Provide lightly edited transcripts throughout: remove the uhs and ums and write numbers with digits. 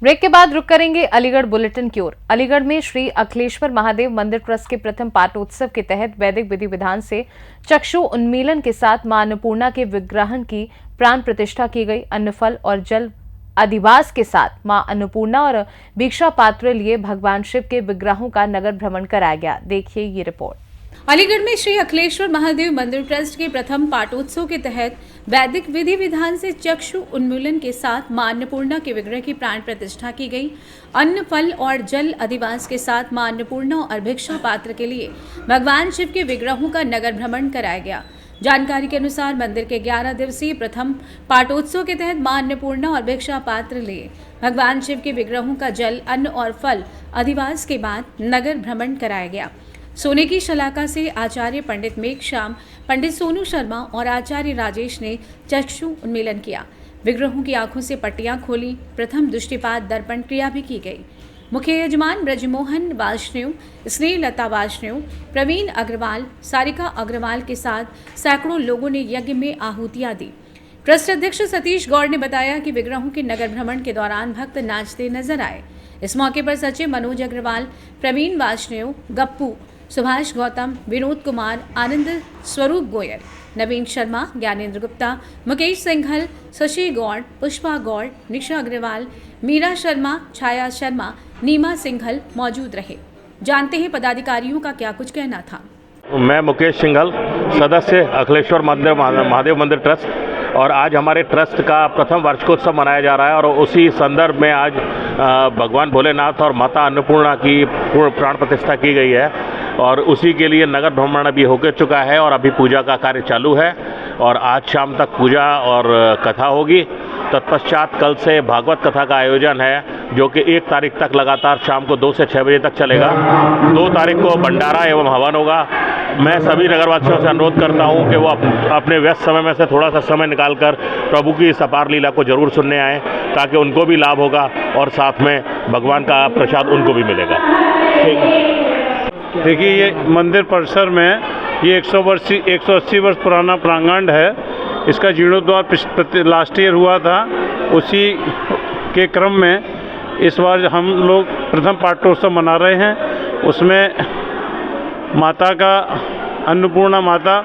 Break के बाद रुक करेंगे अलीगढ़ बुलेटिन की ओर। अलीगढ़ में श्री अखिलेश्वर महादेव मंदिर ट्रस्ट के प्रथम पाटोत्सव के तहत वैदिक विधि विधान से चक्षु उन्मीलन के साथ मां अन्नपूर्णा के विग्रहण की प्राण प्रतिष्ठा की गई। अन्न फल और जल अधिवास के साथ मां अन्नपूर्णा और भिक्षा पात्र लिए भगवान शिव के विग्रहों का नगर भ्रमण कराया गया। देखिए ये रिपोर्ट। अलीगढ़ में श्री अखिलेश्वर महादेव मंदिर ट्रस्ट के प्रथम पाटोत्सव के तहत वैदिक विधि विधान से चक्षु उन्मूलन के साथ मां अन्नपूर्णा के विग्रह की प्राण प्रतिष्ठा की गई। अन्न फल और जल अधिवास के साथ मां अन्नपूर्णा और भिक्षा पात्र के लिए भगवान शिव के विग्रहों का नगर भ्रमण कराया गया। जानकारी के अनुसार मंदिर के 11 दिवसीय प्रथम पाटोत्सव के तहत मां अन्नपूर्णा और भिक्षा पात्र लिए भगवान शिव के विग्रहों का जल, अन्न और फल अधिवास के बाद नगर भ्रमण कराया गया। सोने की शलाका से आचार्य पंडित मेघश्याम, पंडित सोनू शर्मा और आचार्य राजेश ने चक्षु उन्मीलन किया। विग्रहों की आंखों से पट्टियां खोली। प्रथम दृष्टिपात दर्पण क्रिया भी की गई। मुख्य यजमान ब्रजमोहन वाष्णेय, स्नेह लता वाष्णेय, प्रवीण अग्रवाल, सारिका अग्रवाल के साथ सैकड़ों लोगों ने यज्ञ में आहुतियां दी। ट्रस्ट अध्यक्ष सतीश गौड़ ने बताया कि विग्रहों के नगर भ्रमण के दौरान भक्त नाचते नजर आए। इस मौके पर सचिव मनोज अग्रवाल, प्रवीण वाष्णेय, गप्पू, सुभाष गौतम, विनोद कुमार, आनंद स्वरूप गोयल, नवीन शर्मा, ज्ञानेंद्र गुप्ता, मुकेश सिंघल, शशि गौड़, पुष्पा गौड़, निशा अग्रवाल, मीरा शर्मा, छाया शर्मा, नीमा सिंघल मौजूद रहे। जानते हैं पदाधिकारियों का क्या कुछ कहना था। मैं मुकेश सिंघल, सदस्य अखिलेश्वर महादेव मंदिर ट्रस्ट, और आज हमारे ट्रस्ट का प्रथम वार्षिकोत्सव मनाया जा रहा है और उसी संदर्भ में आज भगवान भोलेनाथ और माता अन्नपूर्णा की पूर्ण प्राण प्रतिष्ठा की गई है और उसी के लिए नगर भ्रमण अभी होकर चुका है और अभी पूजा का कार्य चालू है और आज शाम तक पूजा और कथा होगी। तत्पश्चात कल से भागवत कथा का आयोजन है जो कि 1 तारीख तक लगातार शाम को 2 से 6 बजे तक चलेगा। 2 तारीख को भंडारा एवं हवन होगा। मैं सभी नगरवासियों से अनुरोध करता हूं कि वो अपने व्यस्त समय में से थोड़ा सा समय निकालकर प्रभु की इस अपार लीला को जरूर सुनने आएँ ताकि उनको भी लाभ होगा और साथ में भगवान का प्रसाद उनको भी मिलेगा। देखिए, ये मंदिर परिसर में ये 180 वर्ष पुराना प्रांगण है। इसका जीर्णोद्धार लास्ट ईयर हुआ था। उसी के क्रम में इस बार हम लोग प्रथम पाटोत्सव मना रहे हैं। उसमें माता का, अन्नपूर्णा माता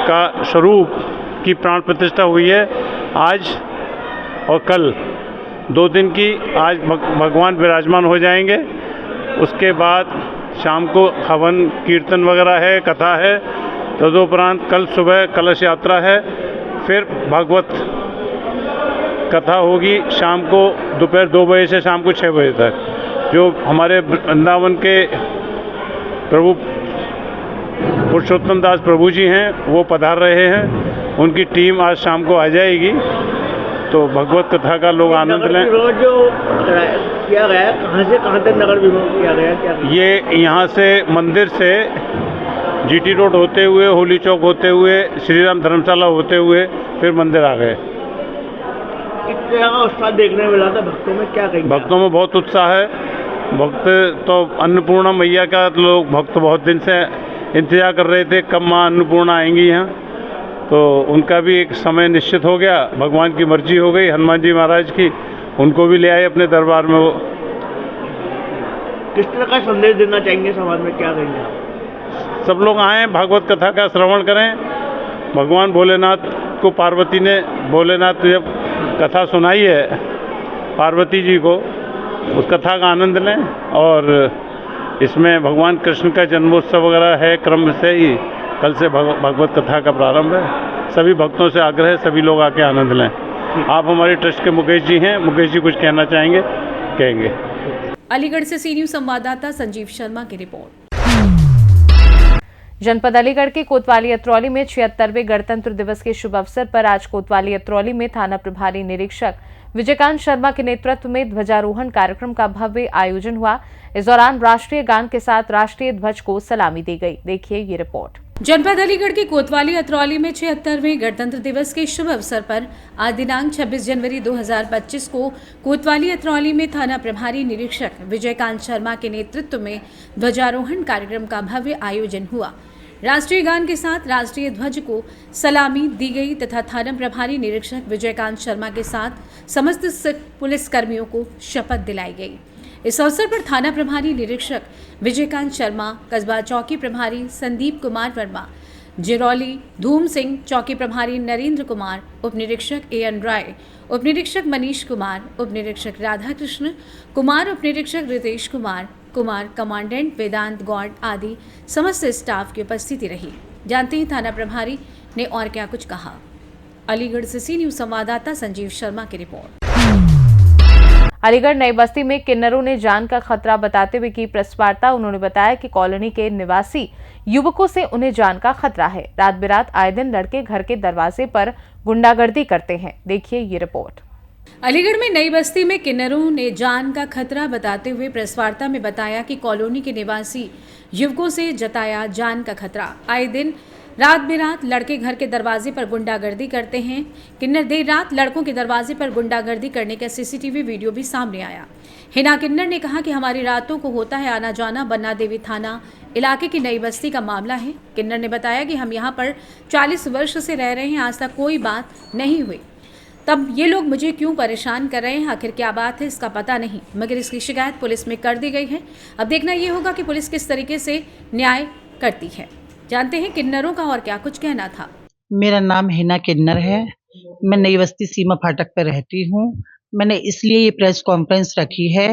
का स्वरूप की प्राण प्रतिष्ठा हुई है आज और कल, 2 दिन की। आज भगवान विराजमान हो जाएंगे। उसके बाद शाम को हवन कीर्तन वगैरह है, कथा है। तदुपरांत कल सुबह कलश यात्रा है, फिर भागवत कथा होगी शाम को दोपहर 2 बजे से शाम को 6 बजे तक। जो हमारे वृंदावन के प्रभु पुरुषोत्तम दास प्रभु जी हैं वो पधार रहे हैं। उनकी टीम आज शाम को आ जाएगी, तो भगवत कथा का लोग आनंद लें। जो किया गया, कहाँ से कहाँ तक नगर विरोध किया गया, क्या ये यहाँ से मंदिर से जीटी रोड होते हुए, होली चौक होते हुए, श्री राम धर्मशाला होते हुए फिर मंदिर आ गए। किस तरह का उत्साह देखने मिला था भक्तों में, क्या कहेंगे? भक्तों में बहुत उत्साह है। भक्त तो अन्नपूर्णा मैया का लोग भक्त बहुत दिन से इंतजार कर रहे थे कब माँ अन्नपूर्णा आएंगी यहाँ, तो उनका भी एक समय निश्चित हो गया। भगवान की मर्जी हो गई, हनुमान जी महाराज की, उनको भी ले आए अपने दरबार में। वो किस तरह का संदेश देना चाहेंगे समाज में, क्या कहेंगे आप? सब लोग आएँ, भागवत कथा का श्रवण करें। भगवान भोलेनाथ को पार्वती ने, भोलेनाथ जब कथा सुनाई है पार्वती जी को, उस कथा का आनंद लें। और इसमें भगवान कृष्ण का जन्मोत्सव वगैरह है, क्रम से ही कल से भगवत कथा का प्रारंभ है। सभी भक्तों से आग्रह है, सभी लोग आके आनंद लें। आप हमारे ट्रस्ट के मुकेश जी हैं, मुकेश जी कुछ कहना चाहेंगे, कहेंगे। अलीगढ़ से सी न्यूज़ संवाददाता संजीव शर्मा की रिपोर्ट। जनपद अलीगढ़ के कोतवाली अतरौली में 76वें गणतंत्र दिवस के शुभ अवसर पर आज कोतवाली अतरौली में थाना प्रभारी निरीक्षक विजयकांत शर्मा के नेतृत्व में ध्वजारोहण कार्यक्रम का भव्य आयोजन हुआ। इस दौरान राष्ट्रीय गान के साथ राष्ट्रीय ध्वज को सलामी दी गई। देखिए ये रिपोर्ट। जनपद अलीगढ़ के कोतवाली अतरौली में 76वें गणतंत्र दिवस के शुभ अवसर पर आज दिनांक 26 जनवरी 2025 को कोतवाली अतरौली में थाना प्रभारी निरीक्षक विजयकांत शर्मा के नेतृत्व में ध्वजारोहण कार्यक्रम का भव्य आयोजन हुआ। राष्ट्रीय गान के साथ राष्ट्रीय ध्वज को सलामी दी गई तथा थाना प्रभारी निरीक्षक विजयकांत शर्मा के साथ समस्त पुलिस कर्मियों को शपथ दिलाई गई। इस अवसर पर थाना प्रभारी निरीक्षक विजयकांत शर्मा, कस्बा चौकी प्रभारी संदीप कुमार वर्मा, जिरौली धूम सिंह, चौकी प्रभारी नरेंद्र कुमार, उप निरीक्षक एएन राय, उप निरीक्षक मनीष कुमार, उप निरीक्षक राधा कृष्ण कुमार, उप निरीक्षक रितेश कुमार, कमांडेंट वेदांत गौड़ आदि समस्त स्टाफ की उपस्थिति रही। जानते हैं थाना प्रभारी ने और क्या कुछ कहा। अलीगढ़ से सी न्यूज संवाददाता संजीव शर्मा की रिपोर्ट। अलीगढ़ नई बस्ती में किन्नरों ने जान का खतरा बताते हुए की प्रेस वार्ता। उन्होंने बताया कि कॉलोनी के निवासी युवकों से उन्हें जान का खतरा है। रात बेरात आए दिन लड़के घर के दरवाजे पर गुंडागर्दी करते हैं। देखिए ये रिपोर्ट। अलीगढ़ में नई बस्ती में किन्नरों ने जान का खतरा बताते हुए प्रेस वार्ता में बताया कि कॉलोनी के निवासी युवकों से जताया जान का खतरा। आए दिन रात बेरात लड़के घर के दरवाजे पर गुंडागर्दी करते हैं। किन्नर देर रात लड़कों के दरवाजे पर गुंडागर्दी करने का सीसीटीवी वीडियो भी सामने आया। हिना किन्नर ने कहा कि हमारी रातों को होता है आना जाना। बन्ना देवी थाना इलाके की नई बस्ती का मामला है। किन्नर ने बताया कि हम यहाँ पर 40 वर्ष से रह रहे हैं, आज तक कोई बात नहीं हुई। तब ये लोग मुझे क्यों परेशान कर रहे हैं, आखिर क्या बात है इसका पता नहीं, मगर इसकी शिकायत पुलिस में कर दी गई है। अब देखना ये होगा कि पुलिस किस तरीके से न्याय करती है। जानते हैं किन्नरों का और क्या कुछ कहना था। मेरा नाम हिना किन्नर है। मैं नई बस्ती सीमा फाटक पर रहती हूँ। मैंने इसलिए ये प्रेस कॉन्फ्रेंस रखी है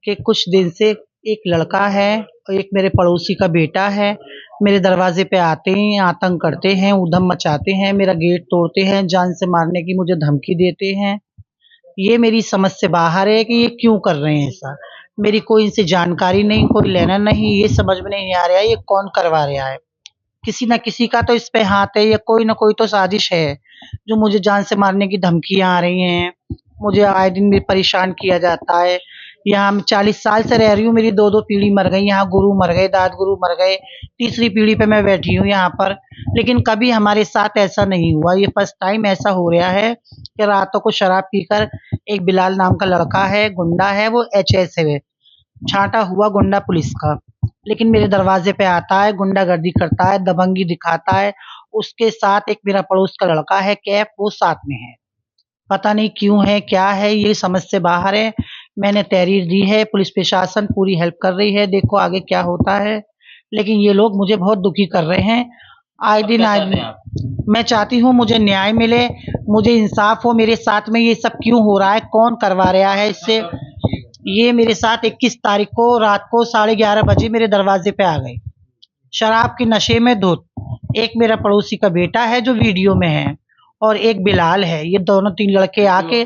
कि कुछ दिन से एक लड़का है और एक मेरे पड़ोसी का बेटा है, मेरे दरवाजे पे आते हैं, आतंक करते हैं, उधम मचाते हैं, मेरा गेट तोड़ते हैं, जान से मारने की मुझे धमकी देते हैं। ये मेरी समझ से बाहर है कि ये क्यों कर रहे हैं ऐसा। मेरी कोई इनसे जानकारी नहीं, कोई लेना नहीं। ये समझ में नहीं आ रहा है ये कौन करवा रहा है। किसी न किसी का तो इस पे हाथ है, या कोई ना कोई तो साजिश है जो मुझे जान से मारने की धमकियां आ रही हैं। मुझे आए दिन भी परेशान किया जाता है। यहाँ मैं 40 साल से रह रही हूँ, मेरी 2 पीढ़ी मर गई, यहाँ गुरु मर गए, दाद गुरु मर गए, तीसरी पीढ़ी पे मैं बैठी हूँ यहाँ पर, लेकिन कभी हमारे साथ ऐसा नहीं हुआ। ये फर्स्ट टाइम ऐसा हो रहा है कि रातों को शराब पीकर एक बिलाल नाम का लड़का है, गुंडा है, वो HS है, छांटा हुआ गुंडा पुलिस का, लेकिन मेरे दरवाजे पे आता है, गुंडागर्दी करता है, दबंगी दिखाता है। उसके साथ एक मेरा पड़ोस का लड़का है कैफ, वो साथ में है। पता नहीं क्यों है, क्या है, ये समझ से बाहर है। मैंने तहरीर दी है, पुलिस प्रशासन पूरी हेल्प कर रही है, देखो आगे क्या होता है। लेकिन ये लोग मुझे बहुत दुखी कर रहे हैं। आए दिन मैं चाहती हूँ मुझे न्याय मिले, मुझे इंसाफ हो। मेरे साथ में ये सब क्यों हो रहा है, कौन करवा रहा है इससे। ये मेरे साथ 21 तारीख को रात को 11:30 बजे मेरे दरवाजे पे आ गए, शराब के नशे में धुत। एक मेरा पड़ोसी का बेटा है जो वीडियो में है, और एक बिलाल है। ये दोनों 3 लड़के आके,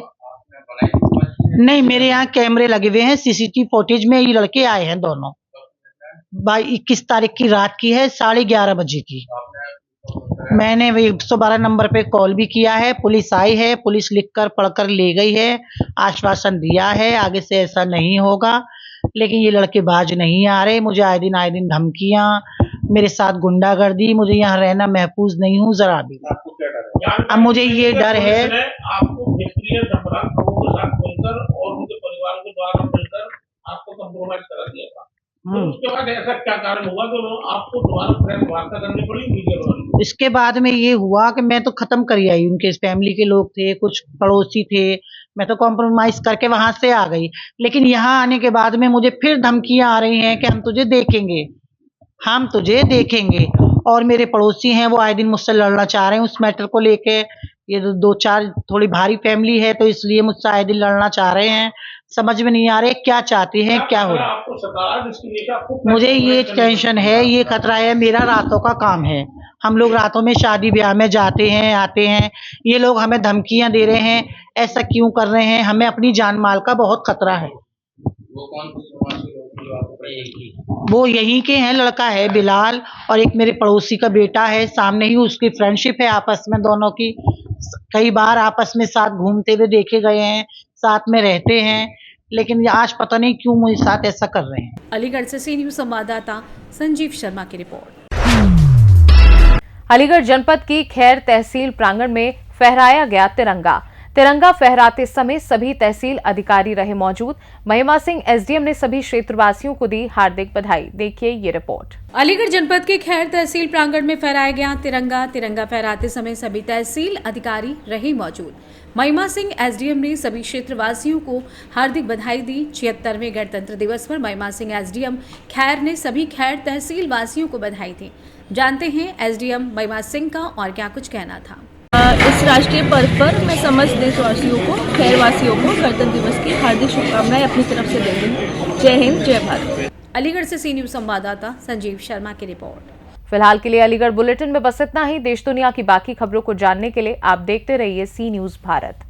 नहीं मेरे यहाँ कैमरे लगे हुए हैं, CCTV फुटेज में ये लड़के आए हैं दोनों। 21 तारीख की रात की है, 11:30 बजे की। मैंने 112 नंबर पे कॉल भी किया है, पुलिस आई है, पुलिस लिखकर पढ़कर ले गई है, आश्वासन दिया है आगे से ऐसा नहीं होगा। लेकिन ये लड़के बाज नहीं आ रहे। मुझे आए दिन धमकियां, मेरे साथ गुंडागर्दी, मुझे यहाँ रहना महफूज नहीं हूँ जरा भी। अब मुझे ये डर है, आपको और उनके परिवार के द्वारा मिलकर आपको कंप्रोमाइज करा दिया था। तो उसके बाद ऐसा क्या कारण हुआ तो आपको दोबारा प्रेस वार्ता करनी पड़ी मीडिया वालों? इसके बाद में ये हुआ कि मैं तो खत्म कर आई। उनके फैमिली के लोग थे, कुछ पड़ोसी थे, मैं तो कॉम्प्रोमाइज करके वहां से आ गई। लेकिन यहाँ आने के बाद में मुझे फिर धमकियां आ रही हैं कि हम तुझे देखेंगे, हम तुझे देखेंगे। और मेरे पड़ोसी हैं, वो आए दिन मुझसे लड़ना चाह रहे हैं उस मैटर को लेके। ये 2-4 थोड़ी भारी फैमिली है, तो इसलिए मुझसे आए दिन लड़ना चाह रहे हैं। समझ में नहीं आ रहे क्या चाहते हैं, क्या हो रहा है। मुझे ये टेंशन है, ये खतरा है। मेरा रातों का काम है, हम लोग रातों में शादी ब्याह में जाते हैं आते हैं। ये लोग हमें धमकियां दे रहे हैं, ऐसा क्यों कर रहे हैं। हमें अपनी जान माल का बहुत खतरा है। वो यहीं के हैं, लड़का है बिलाल, और एक मेरे पड़ोसी का बेटा है, सामने ही उसकी फ्रेंडशिप है आपस में दोनों की। कई बार आपस में साथ घूमते हुए देखे गए हैं, साथ में रहते हैं, लेकिन आज पता नहीं क्यों मेरे साथ ऐसा कर रहे हैं। अलीगढ़ से सी न्यूज संवाददाता संजीव शर्मा की रिपोर्ट। अलीगढ़ जनपद की खैर तहसील प्रांगण में फहराया गया तिरंगा। तिरंगा फहराते समय सभी तहसील अधिकारी रहे मौजूद। महिमा सिंह एसडीएम ने सभी क्षेत्रवासियों को दी हार्दिक बधाई। देखिए ये रिपोर्ट। अलीगढ़ जनपद के खैर तहसील प्रांगण में फहराया गया तिरंगा। तिरंगा फहराते समय सभी तहसील अधिकारी रहे मौजूद। महिमा सिंह एसडीएम ने सभी क्षेत्रवासियों को हार्दिक बधाई दी। 76वें गणतंत्र दिवस पर महिमा सिंह एसडीएम खैर ने सभी खैर तहसील वासियों को बधाई दी। जानते हैं एसडीएम महिमा सिंह का और क्या कुछ कहना था। इस राष्ट्रीय पर्व पर मैं समस्त देशवासियों को, खैरवासियों को गणतंत्र दिवस की हार्दिक शुभकामनाएं अपनी तरफ से देती हूँ। जय हिंद, जय भारत। अलीगढ़ से सी न्यूज संवाददाता संजीव शर्मा की रिपोर्ट। फिलहाल के लिए अलीगढ़ बुलेटिन में बस इतना ही। देश दुनिया की बाकी खबरों को जानने के लिए आप देखते रहिए सी न्यूज भारत।